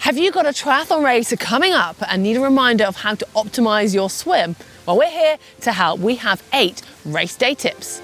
Have you got a triathlon race coming up and need a reminder of how to optimize your swim? Well, we're here to help. We have 8 race day tips.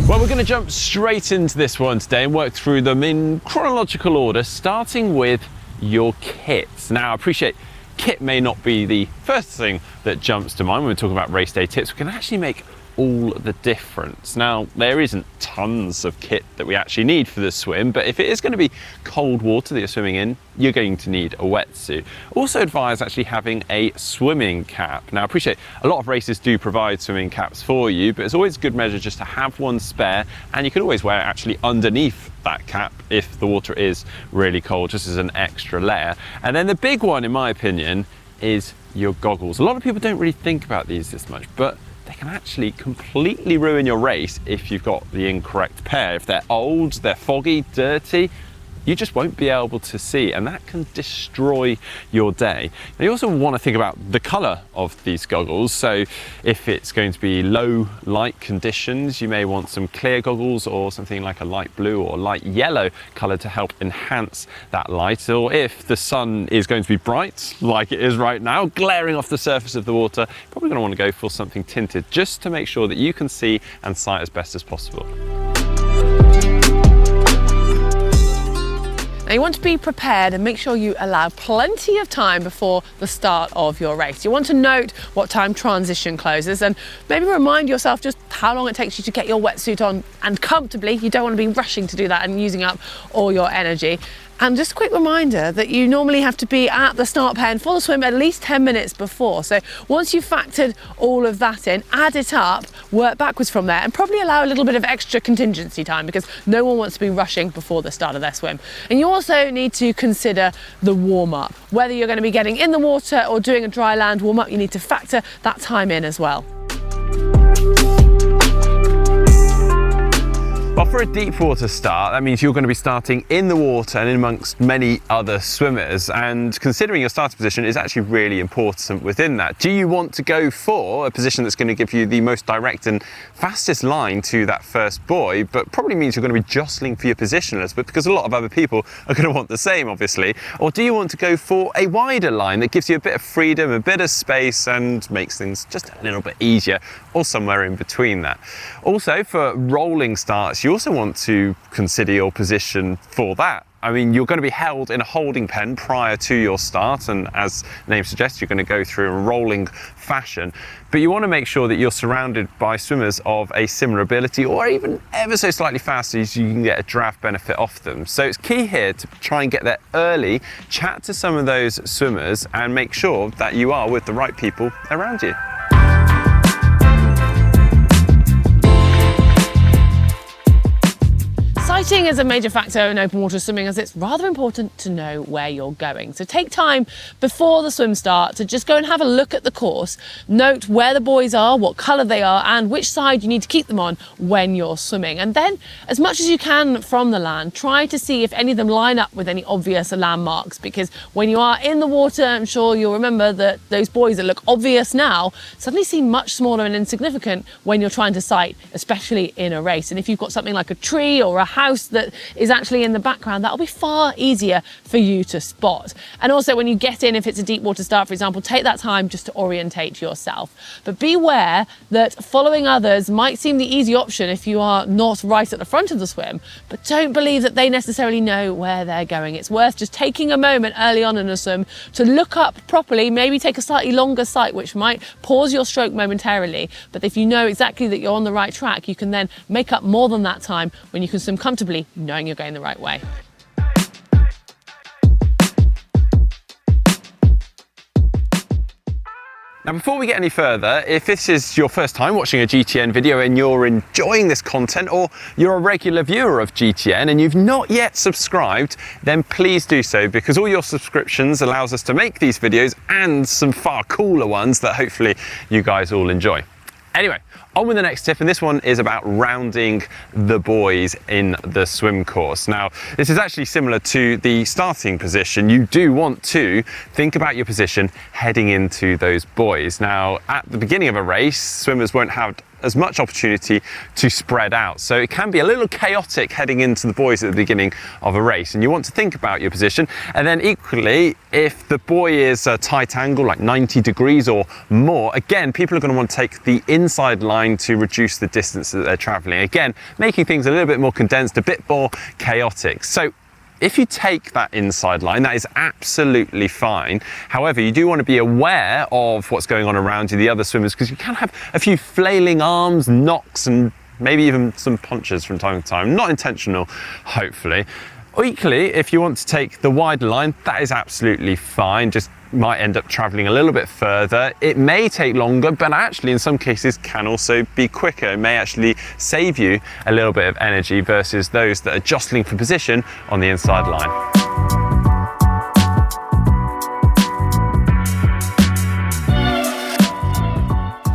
Well, we're going to jump straight into this one today and work through them in chronological order, starting with your kits. Now, I appreciate kit may not be the first thing that jumps to mind when we're talking about race day tips. We can actually make all the difference. Now, there isn't tons of kit that we actually need for the swim, but if it is going to be cold water that you're swimming in, you're going to need a wetsuit. Also advise actually having a swimming cap. Now, I appreciate a lot of races do provide swimming caps for you, but it's always a good measure just to have one spare, and you can always wear it actually underneath that cap if the water is really cold, just as an extra layer. And then the big one, in my opinion, is your goggles. A lot of people don't really think about these this much, but they can actually completely ruin your race if you've got the incorrect pair. If they're old, they're foggy, dirty, you just won't be able to see, and that can destroy your day. Now, you also want to think about the color of these goggles. So if it's going to be low light conditions, you may want some clear goggles or something like a light blue or light yellow color to help enhance that light. Or if the sun is going to be bright, like it is right now, glaring off the surface of the water, you're probably going to want to go for something tinted just to make sure that you can see and sight as best as possible. Now, you want to be prepared and make sure you allow plenty of time before the start of your race. You want to note what time transition closes and maybe remind yourself just how long it takes you to get your wetsuit on and comfortably. You don't want to be rushing to do that and using up all your energy. And just a quick reminder that you normally have to be at the start pen for the swim at least 10 minutes before. So once you've factored all of that in, add it up, work backwards from there, and probably allow a little bit of extra contingency time because no one wants to be rushing before the start of their swim. And you also need to consider the warm-up. Whether you're going to be getting in the water or doing a dry land warm-up, you need to factor that time in as well. Well, for a deep water start, that means you're going to be starting in the water and in amongst many other swimmers, and considering your starting position is actually really important within that. Do you want to go for a position that's going to give you the most direct and fastest line to that first buoy, but probably means you're going to be jostling for your positioners, but because a lot of other people are going to want the same, obviously? Or do you want to go for a wider line that gives you a bit of freedom, a bit of space, and makes things just a little bit easier, or somewhere in between that? Also, for rolling starts, you also want to consider your position for that. I mean, you're going to be held in a holding pen prior to your start, and as the name suggests, you're going to go through a rolling fashion, but you want to make sure that you're surrounded by swimmers of a similar ability or even ever so slightly faster, so you can get a draft benefit off them. So it's key here to try and get there early, chat to some of those swimmers, and make sure that you are with the right people around you. Sighting is a major factor in open water swimming, as it's rather important to know where you're going. So take time before the swim start to just go and have a look at the course, note where the buoys are, what colour they are, and which side you need to keep them on when you're swimming. And then, as much as you can from the land, try to see if any of them line up with any obvious landmarks, because when you are in the water, I'm sure you'll remember that those buoys that look obvious now suddenly seem much smaller and insignificant when you're trying to sight, especially in a race. And if you've got something like a tree or a house that is actually in the background, that'll be far easier for you to spot. And also, when you get in, if it's a deep water start, for example, take that time just to orientate yourself. But beware that following others might seem the easy option if you are not right at the front of the swim, but don't believe that they necessarily know where they're going. It's worth just taking a moment early on in a swim to look up properly, maybe take a slightly longer sight, which might pause your stroke momentarily. But if you know exactly that you're on the right track, you can then make up more than that time when you can swim comfortably knowing you're going the right way. Now, before we get any further, if this is your first time watching a GTN video and you're enjoying this content, or you're a regular viewer of GTN and you've not yet subscribed, then please do so, because all your subscriptions allows us to make these videos and some far cooler ones that hopefully you guys all enjoy. Anyway, on with the next tip, and this one is about rounding the buoys in the swim course. Now, this is actually similar to the starting position. You do want to think about your position heading into those buoys. Now, at the beginning of a race, swimmers won't have as much opportunity to spread out. So it can be a little chaotic heading into the buoys at the beginning of a race, and you want to think about your position. And then equally, if the buoy is a tight angle, like 90 degrees or more, again, people are going to want to take the inside line to reduce the distance that they're traveling. Again, making things a little bit more condensed, a bit more chaotic. So if you take that inside line, that is absolutely fine. However, you do want to be aware of what's going on around you, the other swimmers, because you can have a few flailing arms, knocks, and maybe even some punches from time to time. Not intentional, hopefully. Equally, if you want to take the wider line, that is absolutely fine. Just might end up traveling a little bit further. It may take longer, but actually in some cases can also be quicker. It may actually save you a little bit of energy versus those that are jostling for position on the inside line.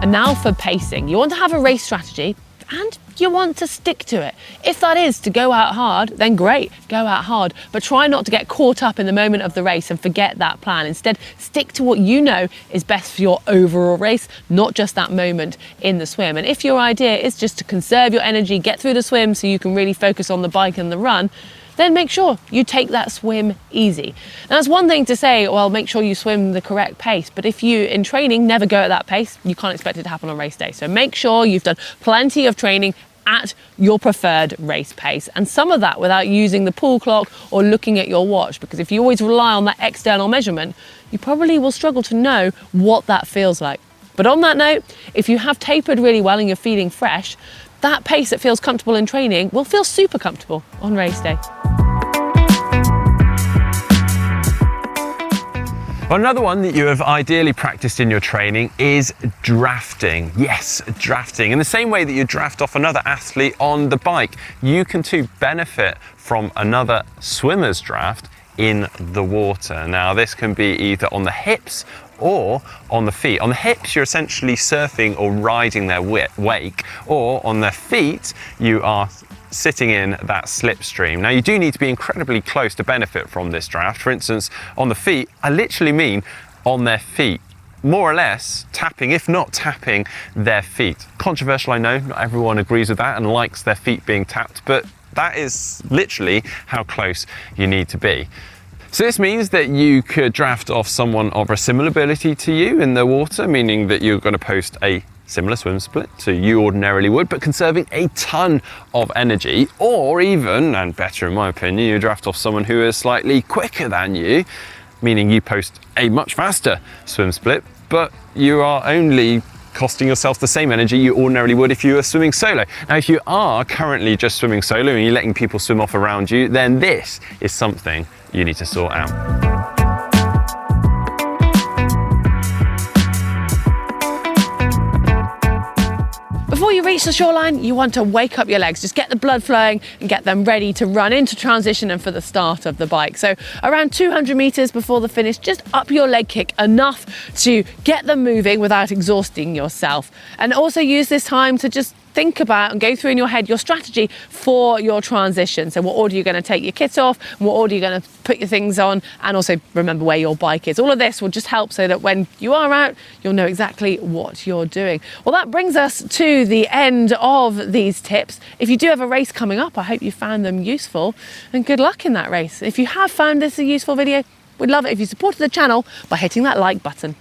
And now for pacing. You want to have a race strategy and you want to stick to it. If that is to go out hard, then great, go out hard, but try not to get caught up in the moment of the race and forget that plan. Instead, stick to what you know is best for your overall race, not just that moment in the swim. And if your idea is just to conserve your energy, get through the swim so you can really focus on the bike and the run, then make sure you take that swim easy. Now, it's one thing to say, well, make sure you swim the correct pace, but if you, in training, never go at that pace, you can't expect it to happen on race day. So make sure you've done plenty of training at your preferred race pace, and some of that without using the pool clock or looking at your watch, because if you always rely on that external measurement, you probably will struggle to know what that feels like. But on that note, if you have tapered really well and you're feeling fresh, that pace that feels comfortable in training will feel super comfortable on race day. Well, another one that you have ideally practiced in your training is drafting. Yes, drafting. In the same way that you draft off another athlete on the bike, you can too benefit from another swimmer's draft in the water. Now, this can be either on the hips or on the feet. On the hips, you're essentially surfing or riding their wake, or on their feet, you are sitting in that slipstream. Now, you do need to be incredibly close to benefit from this draft. For instance, on the feet, I literally mean on their feet, more or less tapping, if not tapping, their feet. Controversial, I know, not everyone agrees with that and likes their feet being tapped, but that is literally how close you need to be. So this means that you could draft off someone of a similar ability to you in the water, meaning that you're going to post a similar swim split to you ordinarily would, but conserving a ton of energy. Or even, and better in my opinion, you draft off someone who is slightly quicker than you, meaning you post a much faster swim split, but you are only costing yourself the same energy you ordinarily would if you were swimming solo. Now, if you are currently just swimming solo and you're letting people swim off around you, then this is something you need to sort out. Before you reach the shoreline, you want to wake up your legs, just get the blood flowing and get them ready to run into transition and for the start of the bike. So around 200 meters before the finish, just up your leg kick enough to get them moving without exhausting yourself. And also use this time to just think about and go through in your head your strategy for your transition. So what order you're going to take your kit off, and what order you're going to put your things on, and also remember where your bike is. All of this will just help so that when you are out, you'll know exactly what you're doing. Well, that brings us to the end of these tips. If you do have a race coming up, I hope you found them useful, and good luck in that race. If you have found this a useful video, we'd love it if you supported the channel by hitting that like button.